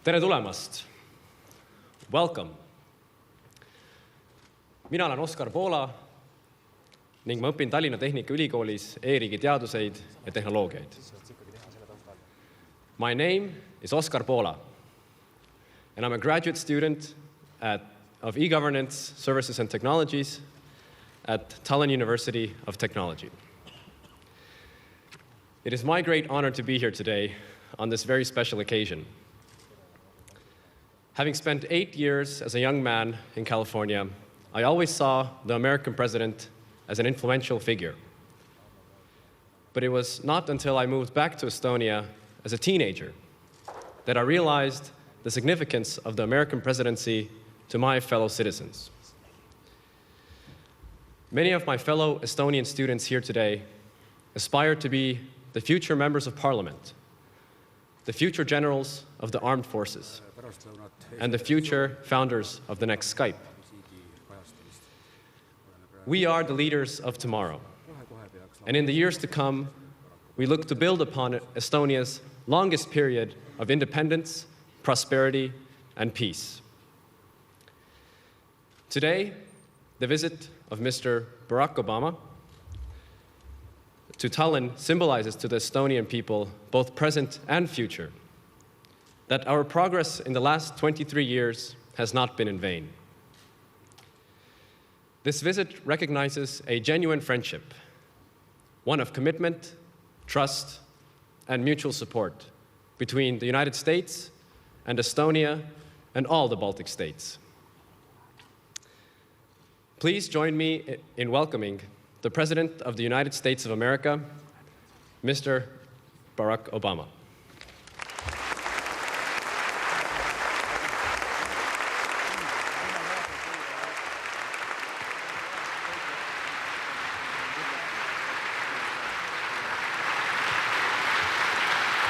Tere tulemast! Welcome! Mina olen Oskar Poola ning ma õpin Tallinna Tehnikaülikoolis e-riigi teaduseid ja tehnoloogiaid. My name is Oskar Poola, and I'm a graduate student of e-governance, services and technologies at Tallinn University of Technology. It is my great honor to be here today on this very special occasion. Having spent 8 years as a young man in California, I always saw the American president as an influential figure. But it was not until I moved back to Estonia as a teenager that I realized the significance of the American presidency to my fellow citizens. Many of my fellow Estonian students here today aspire to be the future members of parliament, the future generals of the armed forces, and the future founders of the next Skype. We are the leaders of tomorrow, and in the years to come, we look to build upon Estonia's longest period of independence, prosperity, and peace. Today, the visit of Mr. Barack Obama to Tallinn symbolizes to the Estonian people, both present and future, that our progress in the last 23 years has not been in vain. This visit recognizes a genuine friendship, one of commitment, trust, and mutual support between the United States and Estonia and all the Baltic states. Please join me in welcoming the President of the United States of America, Mr. Barack Obama.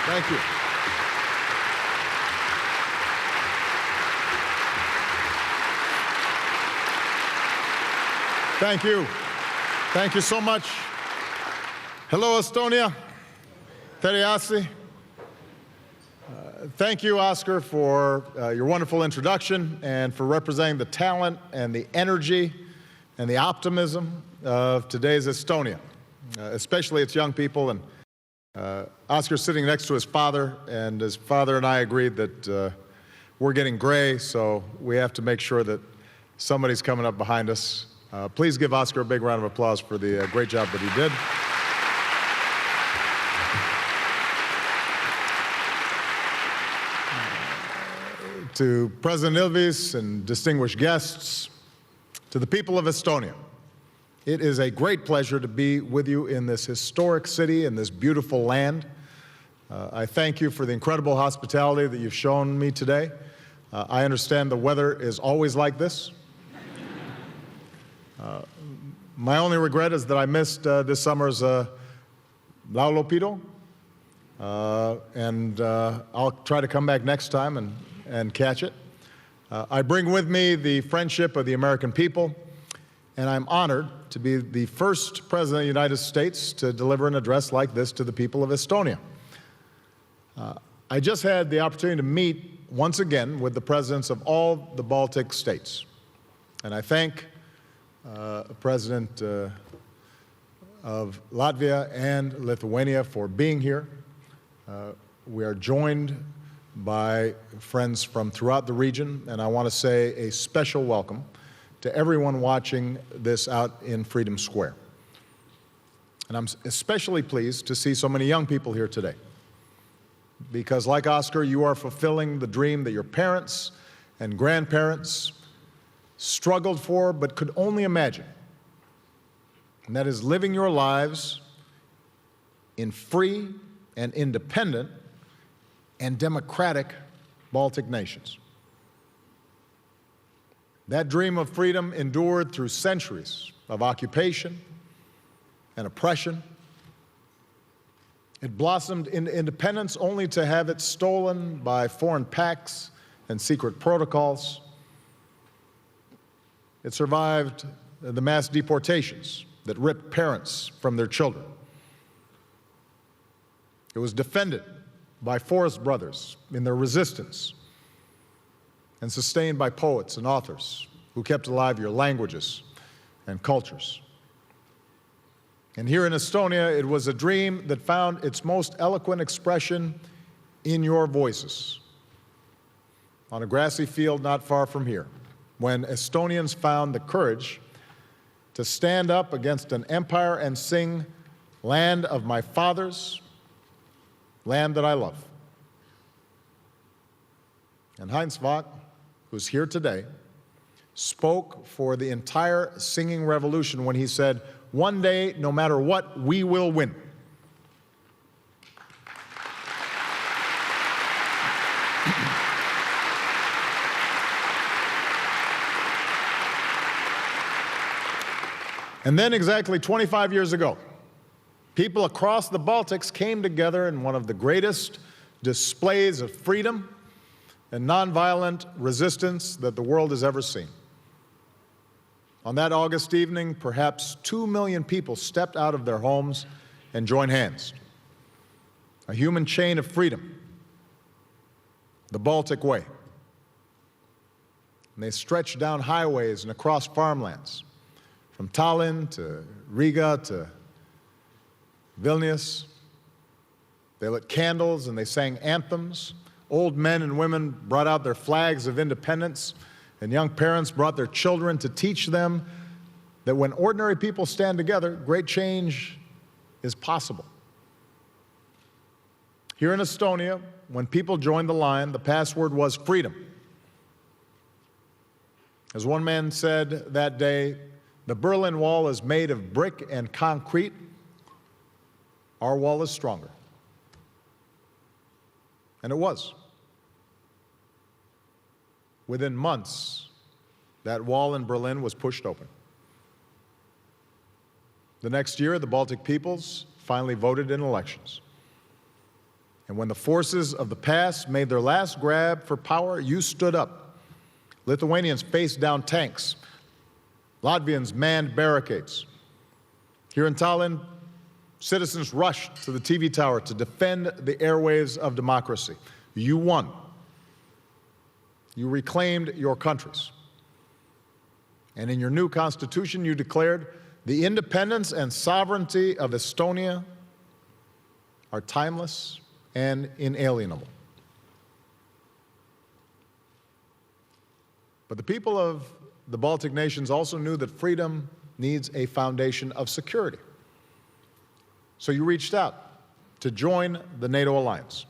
Thank you. Thank you. Thank you so much. Hello, Estonia. Tere. Thank you, Oscar, for your wonderful introduction and for representing the talent and the energy and the optimism of today's Estonia, especially its young people. And Oscar's sitting next to his father, and his father and I agreed that we're getting gray, so we have to make sure that somebody's coming up behind us. Please give Oscar a big round of applause for the great job that he did. To President Ilves and distinguished guests, to the people of Estonia, it is a great pleasure to be with you in this historic city, in this beautiful land. I thank you for the incredible hospitality that you've shown me today. I understand the weather is always like this. My only regret is that I missed this summer's Laulupidu, and I'll try to come back next time and catch it. I bring with me the friendship of the American people, and I'm honored to be the first President of the United States to deliver an address like this to the people of Estonia. I just had the opportunity to meet once again with the presidents of all the Baltic states, and I thank President of Latvia and Lithuania for being here. We are joined by friends from throughout the region, and I want to say a special welcome to everyone watching this out in Freedom Square. And I'm especially pleased to see so many young people here today, because like Oscar, you are fulfilling the dream that your parents and grandparents struggled for but could only imagine, and that is living your lives in free and independent and democratic Baltic nations. That dream of freedom endured through centuries of occupation and oppression. It blossomed into independence only to have it stolen by foreign pacts and secret protocols. It survived the mass deportations that ripped parents from their children. It was defended by forest brothers in their resistance and sustained by poets and authors who kept alive your languages and cultures. And here in Estonia, it was a dream that found its most eloquent expression in your voices. On a grassy field not far from here, when Estonians found the courage to stand up against an empire and sing, "Land of my fathers, land that I love." And Heinz Wack, who's here today, spoke for the entire singing revolution when he said, "One day, no matter what, we will win." And then exactly 25 years ago, people across the Baltics came together in one of the greatest displays of freedom and nonviolent resistance that the world has ever seen. On that August evening, perhaps 2 million people stepped out of their homes and joined hands. A human chain of freedom, the Baltic Way. And they stretched down highways and across farmlands, from Tallinn to Riga to Vilnius. They lit candles and they sang anthems. Old men and women brought out their flags of independence, and young parents brought their children to teach them that when ordinary people stand together, great change is possible. Here in Estonia, when people joined the line, the password was freedom. As one man said that day, "The Berlin Wall is made of brick and concrete. Our wall is stronger." And it was. Within months, that wall in Berlin was pushed open. The next year, the Baltic peoples finally voted in elections. And when the forces of the past made their last grab for power, you stood up. Lithuanians faced down tanks. Latvians manned barricades. Here in Tallinn, citizens rushed to the TV tower to defend the airwaves of democracy. You won. You reclaimed your countries. And in your new constitution, you declared the independence and sovereignty of Estonia are timeless and inalienable. But the people of the Baltic nations also knew that freedom needs a foundation of security. So you reached out to join the NATO alliance.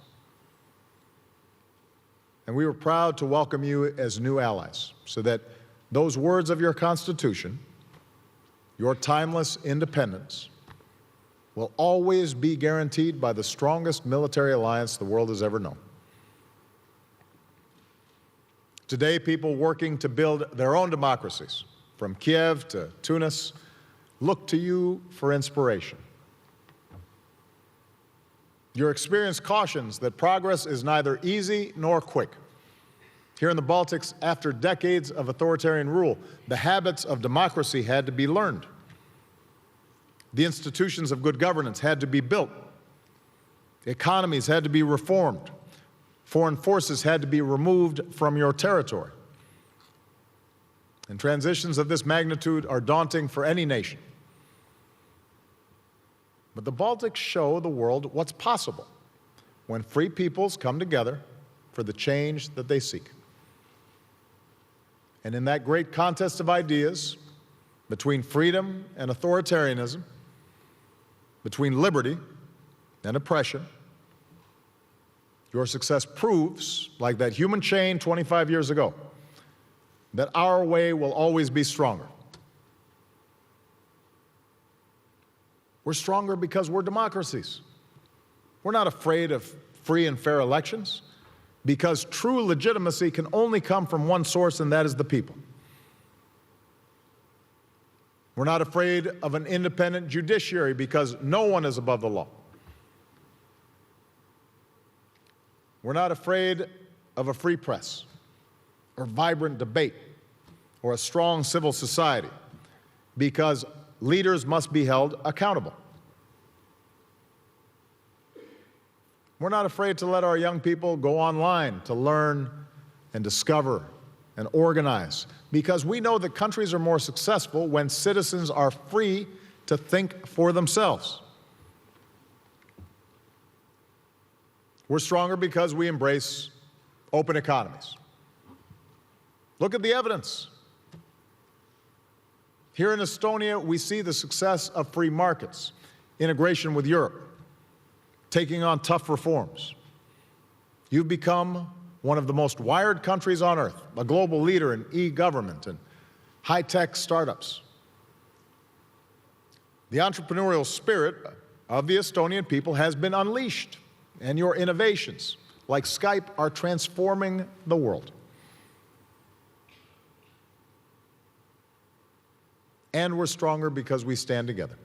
And we were proud to welcome you as new allies, so that those words of your Constitution, your timeless independence, will always be guaranteed by the strongest military alliance the world has ever known. Today, people working to build their own democracies, from Kiev to Tunis, look to you for inspiration. Your experience cautions that progress is neither easy nor quick. Here in the Baltics, after decades of authoritarian rule, the habits of democracy had to be learned. The institutions of good governance had to be built. Economies had to be reformed. Foreign forces had to be removed from your territory. And transitions of this magnitude are daunting for any nation. But the Baltics show the world what's possible when free peoples come together for the change that they seek. And in that great contest of ideas between freedom and authoritarianism, between liberty and oppression, your success proves, like that human chain 25 years ago, that our way will always be stronger. We're stronger because we're democracies. We're not afraid of free and fair elections, because true legitimacy can only come from one source, and that is the people. We're not afraid of an independent judiciary, because no one is above the law. We're not afraid of a free press, or vibrant debate, or a strong civil society, because leaders must be held accountable. We're not afraid to let our young people go online to learn and discover and organize, because we know that countries are more successful when citizens are free to think for themselves. We're stronger because we embrace open economies. Look at the evidence. Here in Estonia, we see the success of free markets, integration with Europe, taking on tough reforms. You've become one of the most wired countries on earth, a global leader in e-government and high-tech startups. The entrepreneurial spirit of the Estonian people has been unleashed, and your innovations, like Skype, are transforming the world. And we're stronger because we stand together.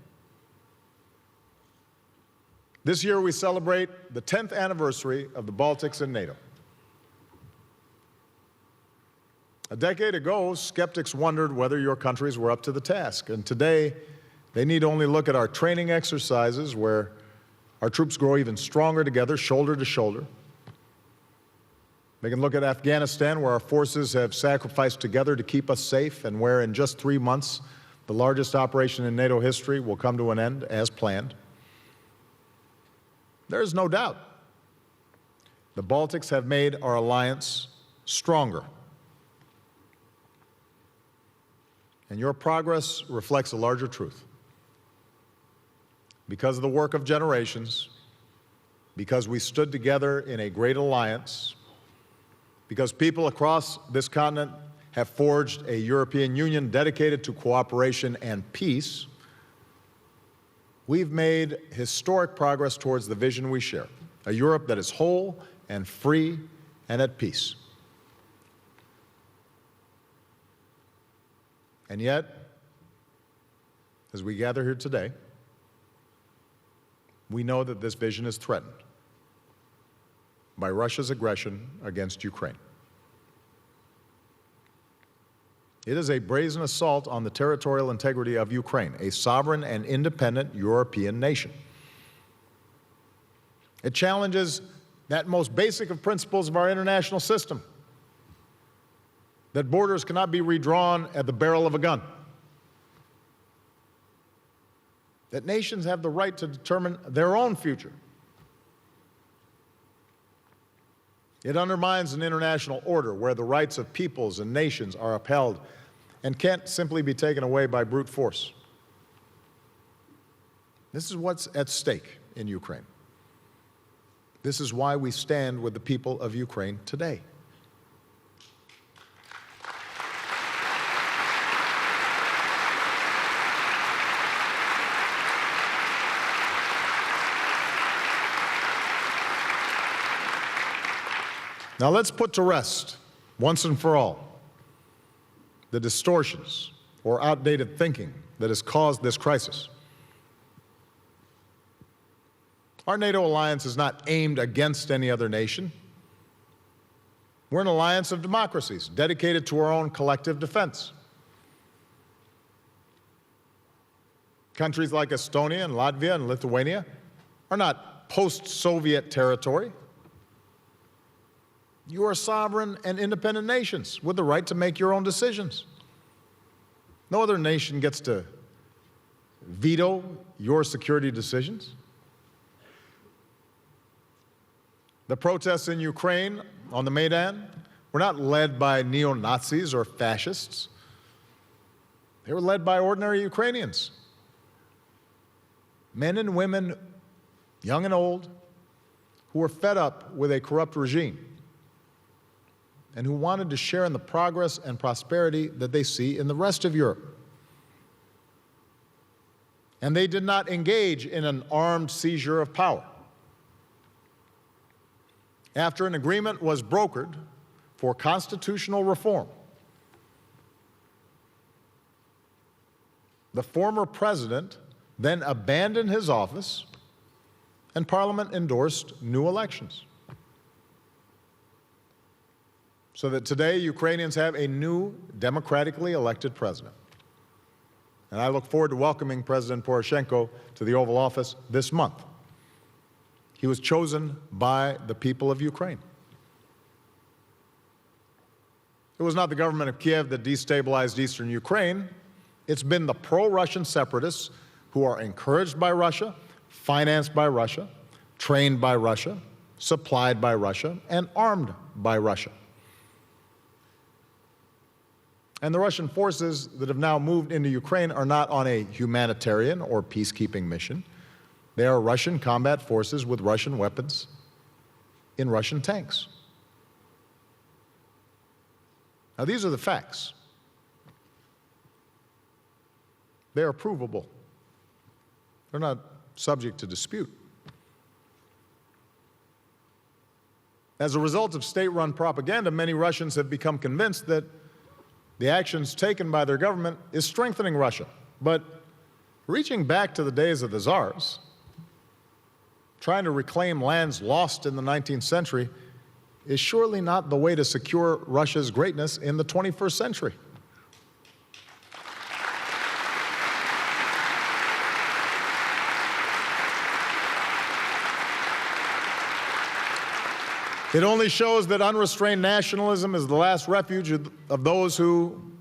This year we celebrate the 10th anniversary of the Baltics and Nato. A decade ago, skeptics wondered whether your countries were up to the task, and today they need only look at our training exercises where our troops grow even stronger together, shoulder to shoulder. They can look at Afghanistan, where our forces have sacrificed together to keep us safe, and where in just 3 months, the largest operation in NATO history will come to an end as planned. There is no doubt the Baltics have made our alliance stronger. And your progress reflects a larger truth. Because of the work of generations, because we stood together in a great alliance, because people across this continent have forged a European Union dedicated to cooperation and peace, we've made historic progress towards the vision we share, a Europe that is whole and free and at peace. And yet, as we gather here today, we know that this vision is threatened by Russia's aggression against Ukraine. It is a brazen assault on the territorial integrity of Ukraine, a sovereign and independent European nation. It challenges that most basic of principles of our international system, that borders cannot be redrawn at the barrel of a gun, that nations have the right to determine their own future. It undermines an international order where the rights of peoples and nations are upheld and can't simply be taken away by brute force. This is what's at stake in Ukraine. This is why we stand with the people of Ukraine today. Now let's put to rest, once and for all, the distortions or outdated thinking that has caused this crisis. Our NATO alliance is not aimed against any other nation. We're an alliance of democracies dedicated to our own collective defense. Countries like Estonia and Latvia and Lithuania are not post-Soviet territory. You are sovereign and independent nations with the right to make your own decisions. No other nation gets to veto your security decisions. The protests in Ukraine on the Maidan were not led by neo-Nazis or fascists. They were led by ordinary Ukrainians. Men and women, young and old, who were fed up with a corrupt regime and who wanted to share in the progress and prosperity that they see in the rest of Europe. And they did not engage in an armed seizure of power. After an agreement was brokered for constitutional reform, the former president then abandoned his office and Parliament endorsed new elections. So that today Ukrainians have a new democratically elected president. And I look forward to welcoming President Poroshenko to the Oval Office this month. He was chosen by the people of Ukraine. It was not the government of Kiev that destabilized eastern Ukraine. It's been the pro-Russian separatists who are encouraged by Russia, financed by Russia, trained by Russia, supplied by Russia, and armed by Russia. And the Russian forces that have now moved into Ukraine are not on a humanitarian or peacekeeping mission. They are Russian combat forces with Russian weapons in Russian tanks. Now, these are the facts. They are provable. They're not subject to dispute. As a result of state-run propaganda, many Russians have become convinced that the actions taken by their government is strengthening Russia. But reaching back to the days of the czars, trying to reclaim lands lost in the 19th century is surely not the way to secure Russia's greatness in the 21st century. It only shows that unrestrained nationalism is the last refuge of those who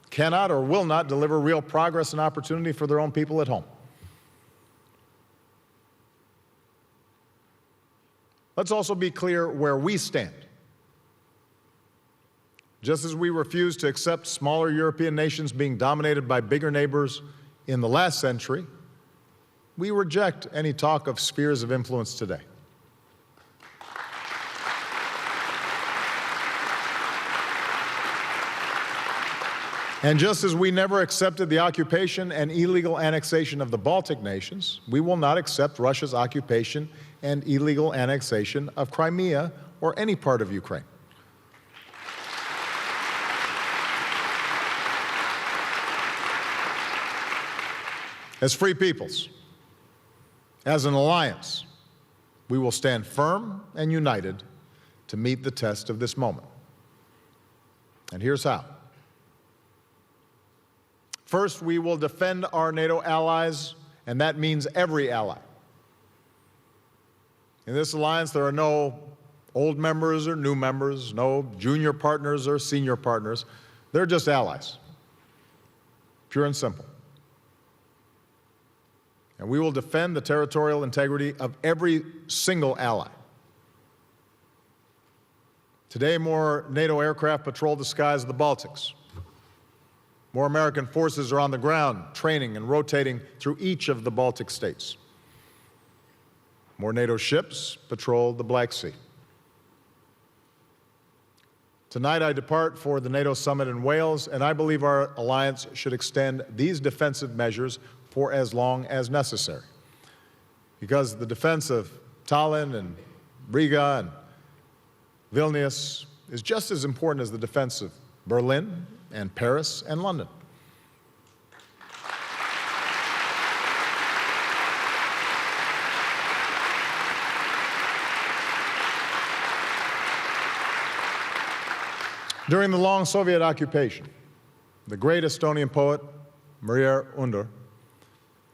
cannot or will not deliver real progress and opportunity for their own people at home. Let's also be clear where we stand. Just as we refuse to accept smaller European nations being dominated by bigger neighbors in the last century, we reject any talk of spheres of influence today. And just as we never accepted the occupation and illegal annexation of the Baltic nations, we will not accept Russia's occupation and illegal annexation of Crimea or any part of Ukraine. As free peoples, as an alliance, we will stand firm and united to meet the test of this moment. And here's how. First, we will defend our NATO allies, and that means every ally. In this alliance, there are no old members or new members, no junior partners or senior partners. They're just allies, pure and simple. And we will defend the territorial integrity of every single ally. Today, more NATO aircraft patrol the skies of the Baltics. More American forces are on the ground, training and rotating through each of the Baltic states. More NATO ships patrol the Black Sea. Tonight I depart for the NATO summit in Wales, and I believe our alliance should extend these defensive measures for as long as necessary. Because the defense of Tallinn and Riga and Vilnius is just as important as the defense of Berlin and Paris and London. During the long Soviet occupation, the great Estonian poet Maria Under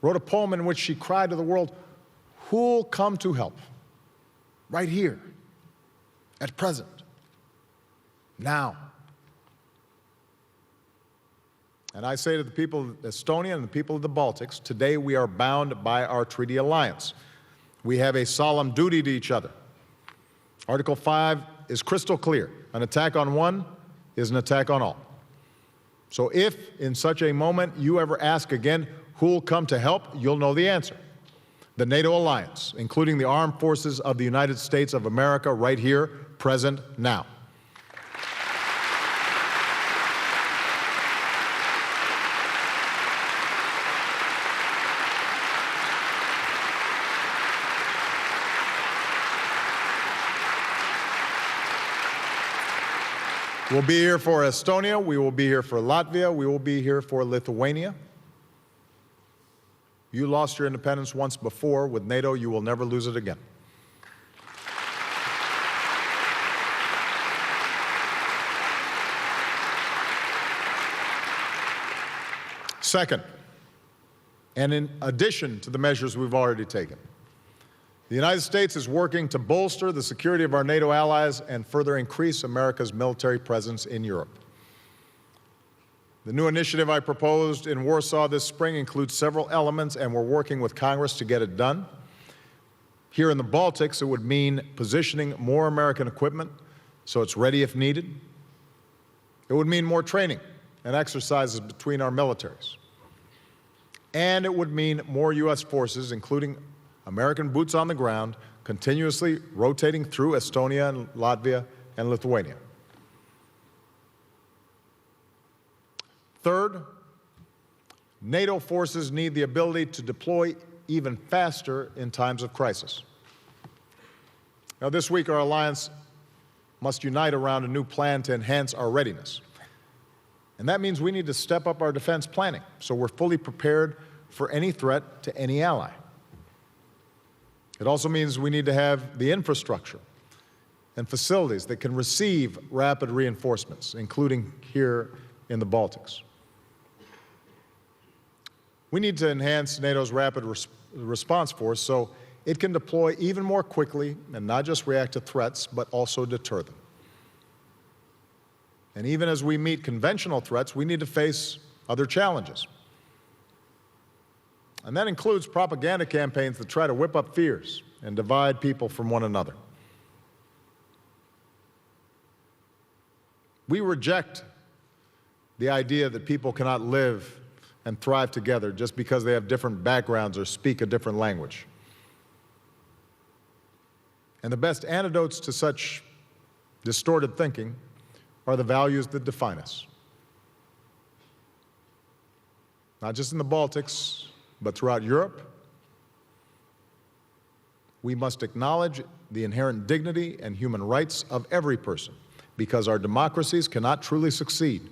wrote a poem in which she cried to the world, "Who'll come to help? Right here, at present, now." And I say to the people of Estonia and the people of the Baltics, today we are bound by our treaty alliance. We have a solemn duty to each other. Article 5 is crystal clear. An attack on one is an attack on all. So if, in such a moment, you ever ask again, who'll come to help, you'll know the answer. The NATO alliance, including the armed forces of the United States of America right here, present now. We'll be here for Estonia, we will be here for Latvia, we will be here for Lithuania. You lost your independence once before. With NATO, you will never lose it again. Second, and in addition to the measures we've already taken, the United States is working to bolster the security of our NATO allies and further increase America's military presence in Europe. The new initiative I proposed in Warsaw this spring includes several elements, and we're working with Congress to get it done. Here in the Baltics, it would mean positioning more American equipment so it's ready if needed. It would mean more training and exercises between our militaries. And it would mean more U.S. forces, including American boots on the ground, continuously rotating through Estonia and Latvia and Lithuania. Third, NATO forces need the ability to deploy even faster in times of crisis. Now, this week, our alliance must unite around a new plan to enhance our readiness. And that means we need to step up our defense planning so we're fully prepared for any threat to any ally. It also means we need to have the infrastructure and facilities that can receive rapid reinforcements, including here in the Baltics. We need to enhance NATO's rapid response force so it can deploy even more quickly and not just react to threats, but also deter them. And even as we meet conventional threats, we need to face other challenges. And that includes propaganda campaigns that try to whip up fears and divide people from one another. We reject the idea that people cannot live and thrive together just because they have different backgrounds or speak a different language. And the best antidotes to such distorted thinking are the values that define us. Not just in the Baltics, but throughout Europe. We must acknowledge the inherent dignity and human rights of every person, because our democracies cannot truly succeed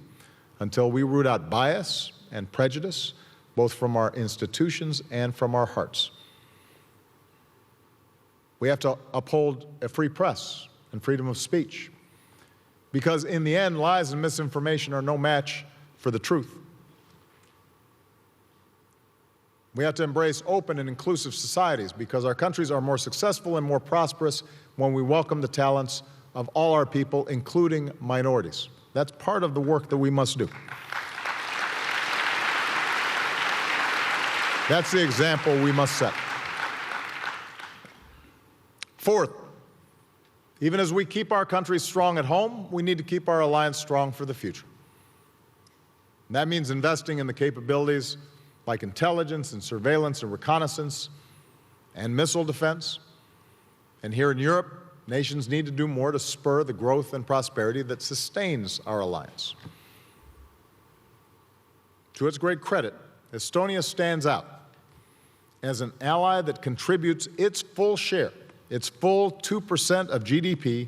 until we root out bias and prejudice, both from our institutions and from our hearts. We have to uphold a free press and freedom of speech, because in the end, lies and misinformation are no match for the truth. We have to embrace open and inclusive societies, because our countries are more successful and more prosperous when we welcome the talents of all our people, including minorities. That's part of the work that we must do. That's the example we must set. Fourth, even as we keep our country strong at home, we need to keep our alliance strong for the future. And that means investing in the capabilities like intelligence and surveillance and reconnaissance and missile defense. And here in Europe, nations need to do more to spur the growth and prosperity that sustains our alliance. To its great credit, Estonia stands out as an ally that contributes its full share, its full 2% of GDP,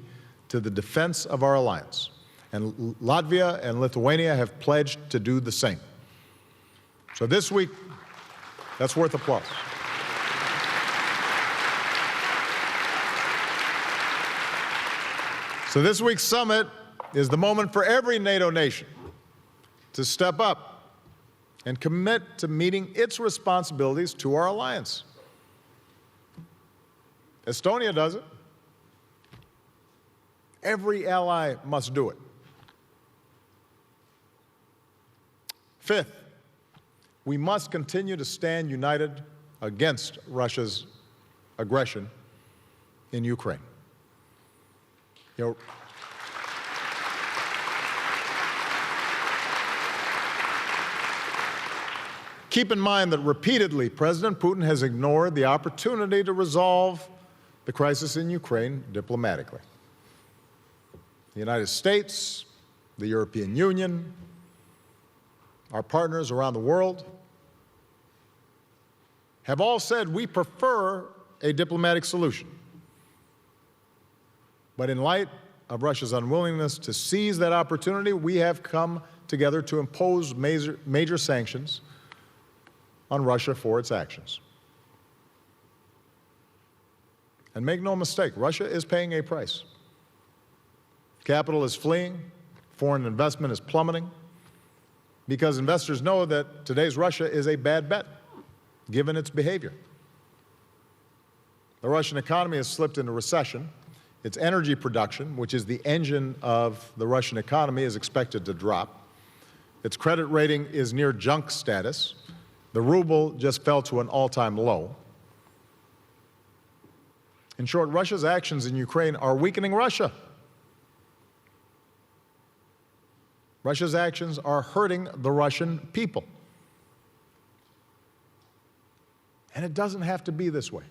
to the defense of our alliance. And Latvia and Lithuania have pledged to do the same. So this week, that's worth applause. So this week's summit is the moment for every NATO nation to step up and commit to meeting its responsibilities to our alliance. Estonia does it. Every ally must do it. Fifth, we must continue to stand united against Russia's aggression in Ukraine. Keep in mind that repeatedly President Putin has ignored the opportunity to resolve the crisis in Ukraine diplomatically. The United States, the European Union, our partners around the world have all said we prefer a diplomatic solution. But in light of Russia's unwillingness to seize that opportunity, we have come together to impose major sanctions on Russia for its actions. And make no mistake, Russia is paying a price. Capital is fleeing, foreign investment is plummeting, because investors know that today's Russia is a bad bet, given its behavior. The Russian economy has slipped into recession. Its energy production, which is the engine of the Russian economy, is expected to drop. Its credit rating is near junk status. The ruble just fell to an all-time low. In short, Russia's actions in Ukraine are weakening Russia. Russia's actions are hurting the Russian people. And it doesn't have to be this way.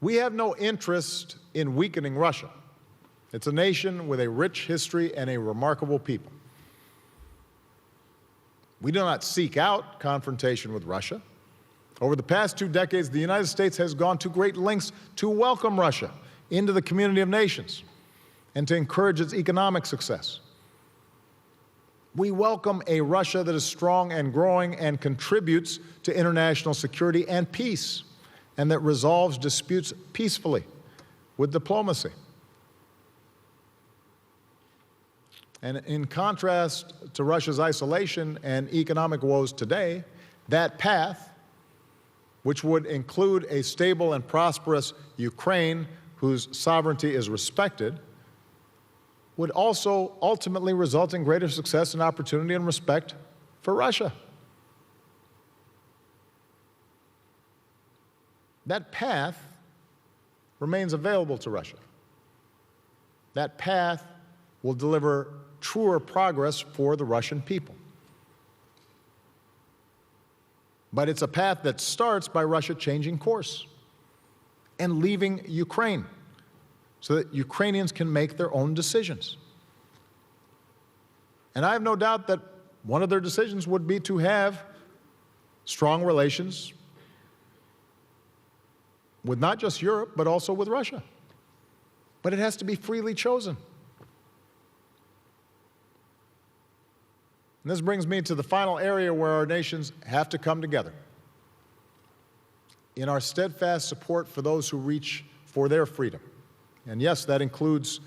We have no interest in weakening Russia. It's a nation with a rich history and a remarkable people. We do not seek out confrontation with Russia. Over the past 2 decades, the United States has gone to great lengths to welcome Russia into the community of nations and to encourage its economic success. We welcome a Russia that is strong and growing and contributes to international security and peace, and that resolves disputes peacefully with diplomacy. And in contrast to Russia's isolation and economic woes today, that path, which would include a stable and prosperous Ukraine whose sovereignty is respected, would also ultimately result in greater success and opportunity and respect for Russia. That path remains available to Russia. That path will deliver truer progress for the Russian people. But it's a path that starts by Russia changing course and leaving Ukraine so that Ukrainians can make their own decisions. And I have no doubt that one of their decisions would be to have strong relations with not just Europe, but also with Russia. But it has to be freely chosen. And this brings me to the final area where our nations have to come together in our steadfast support for those who reach for their freedom. And yes, that includes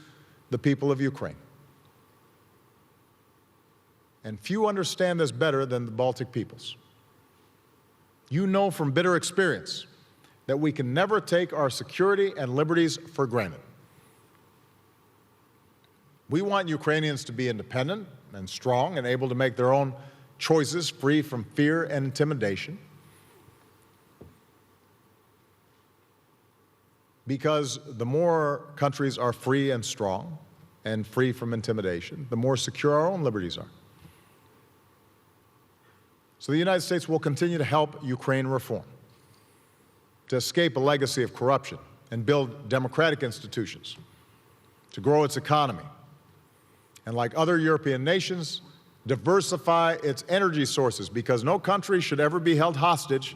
the people of Ukraine. And few understand this better than the Baltic peoples. You know from bitter experience that we can never take our security and liberties for granted. We want Ukrainians to be independent and strong and able to make their own choices free from fear and intimidation. Because the more countries are free and strong and free from intimidation, the more secure our own liberties are. So the United States will continue to help Ukraine reform, to escape a legacy of corruption and build democratic institutions, to grow its economy, and like other European nations, diversify its energy sources, because no country should ever be held hostage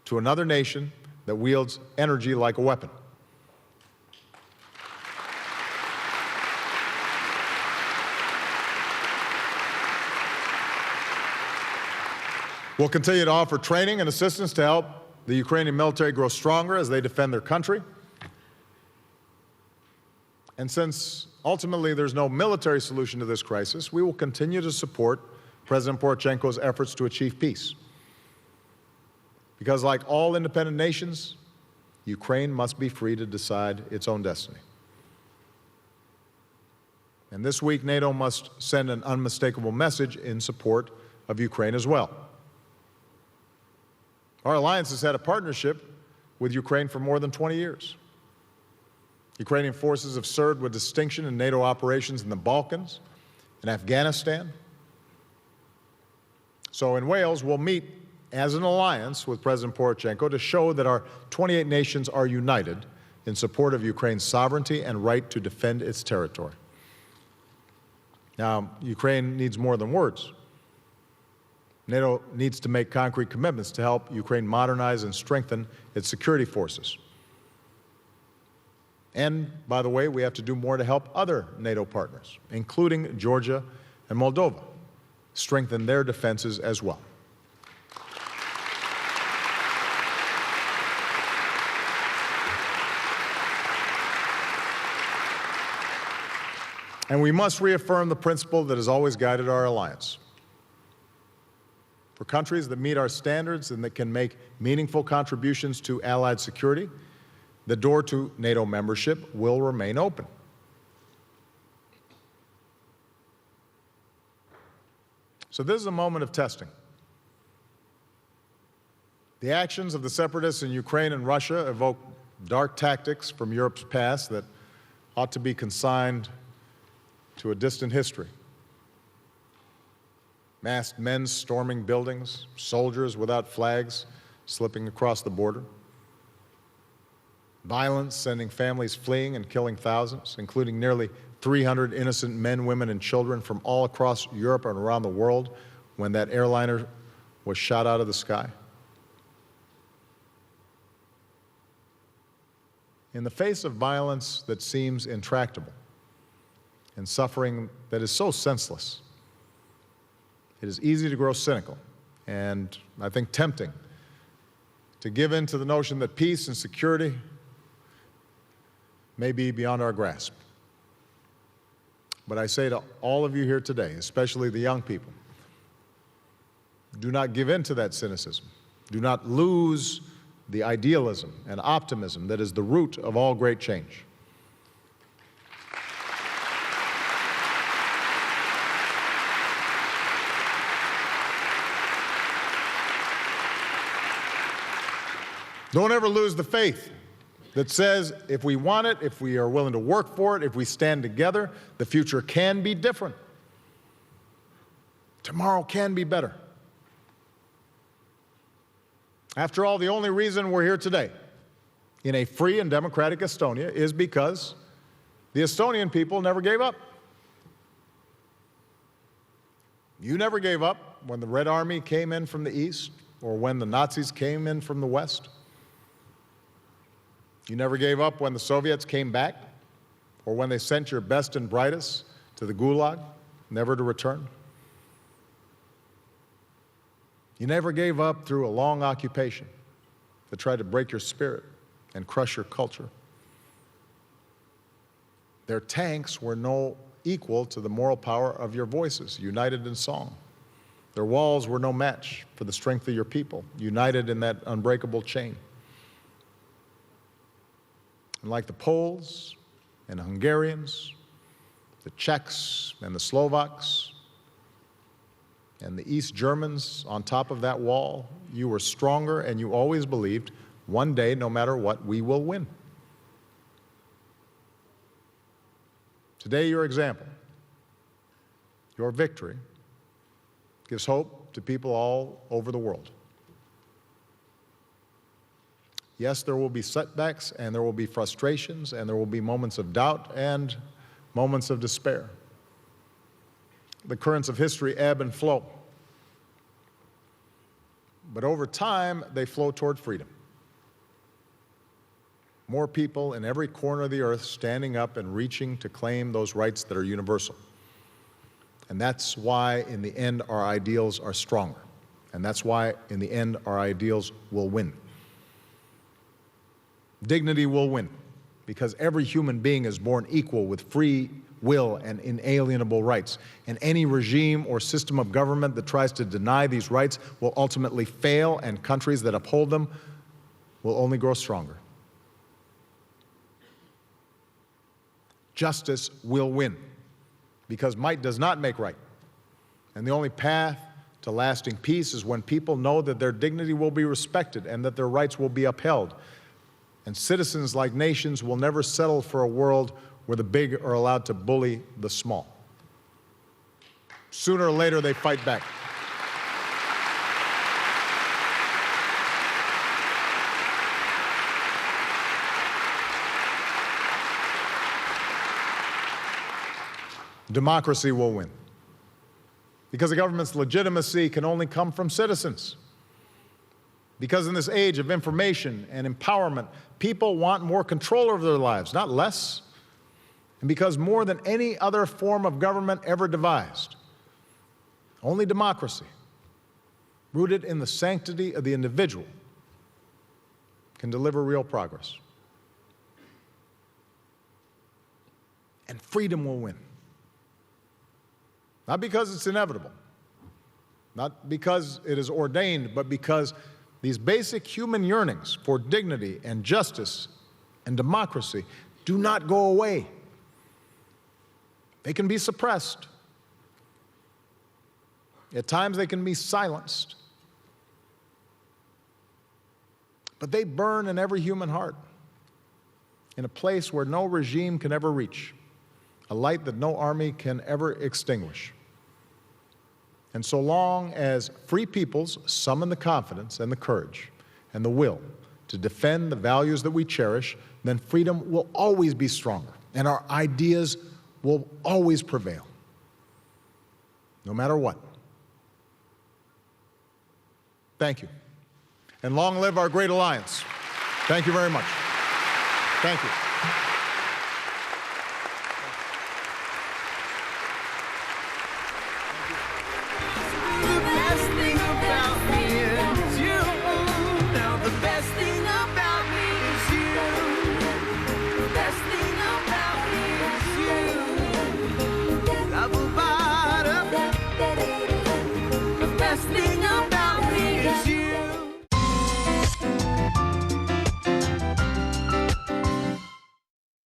to another nation that wields energy like a weapon. We'll continue to offer training and assistance to help the Ukrainian military grow stronger as they defend their country. And since ultimately there's no military solution to this crisis, we will continue to support President Poroshenko's efforts to achieve peace. Because like all independent nations, Ukraine must be free to decide its own destiny. And this week, NATO must send an unmistakable message in support of Ukraine as well. Our alliance has had a partnership with Ukraine for more than 20 years. Ukrainian forces have served with distinction in NATO operations in the Balkans and Afghanistan. So in Wales, we'll meet as an alliance with President Poroshenko to show that our 28 nations are united in support of Ukraine's sovereignty and right to defend its territory. Now, Ukraine needs more than words. NATO needs to make concrete commitments to help Ukraine modernize and strengthen its security forces. And, by the way, we have to do more to help other NATO partners, including Georgia and Moldova, strengthen their defenses as well. And we must reaffirm the principle that has always guided our alliance. For countries that meet our standards and that can make meaningful contributions to Allied security, the door to NATO membership will remain open. So this is a moment of testing. The actions of the separatists in Ukraine and Russia evoke dark tactics from Europe's past that ought to be consigned to a distant history. Masked men storming buildings, soldiers without flags slipping across the border, violence sending families fleeing and killing thousands, including nearly 300 innocent men, women, and children from all across Europe and around the world when that airliner was shot out of the sky. In the face of violence that seems intractable and suffering that is so senseless, it is easy to grow cynical and, I think, tempting to give in to the notion that peace and security may be beyond our grasp. But I say to all of you here today, especially the young people, do not give in to that cynicism. Do not lose the idealism and optimism that is the root of all great change. Don't ever lose the faith that says if we want it, if we are willing to work for it, if we stand together, the future can be different. Tomorrow can be better. After all, the only reason we're here today in a free and democratic Estonia is because the Estonian people never gave up. You never gave up when the Red Army came in from the east or when the Nazis came in from the west. You never gave up when the Soviets came back or when they sent your best and brightest to the Gulag, never to return. You never gave up through a long occupation that tried to break your spirit and crush your culture. Their tanks were no equal to the moral power of your voices, united in song. Their walls were no match for the strength of your people, united in that unbreakable chain. And like the Poles and the Hungarians, the Czechs and the Slovaks, and the East Germans on top of that wall, you were stronger and you always believed, one day, no matter what, we will win. Today, your example, your victory, gives hope to people all over the world. Yes, there will be setbacks and there will be frustrations and there will be moments of doubt and moments of despair. The currents of history ebb and flow. But over time, they flow toward freedom. More people in every corner of the earth standing up and reaching to claim those rights that are universal. And that's why, in the end, our ideals are stronger. And that's why, in the end, our ideals will win. Dignity will win, because every human being is born equal with free will and inalienable rights. And any regime or system of government that tries to deny these rights will ultimately fail, and countries that uphold them will only grow stronger. Justice will win, because might does not make right. And the only path to lasting peace is when people know that their dignity will be respected and that their rights will be upheld. And citizens, like nations, will never settle for a world where the big are allowed to bully the small. Sooner or later, they fight back. Democracy will win, because the government's legitimacy can only come from citizens. Because in this age of information and empowerment, people want more control over their lives, not less. And because more than any other form of government ever devised, only democracy, rooted in the sanctity of the individual, can deliver real progress. And freedom will win. Not because it's inevitable, not because it is ordained, but because these basic human yearnings for dignity and justice and democracy do not go away. They can be suppressed. At times they can be silenced. But they burn in every human heart, in a place where no regime can ever reach, a light that no army can ever extinguish. And so long as free peoples summon the confidence and the courage and the will to defend the values that we cherish, then freedom will always be stronger, and our ideas will always prevail, no matter what. Thank you. And long live our great alliance. Thank you very much. Thank you.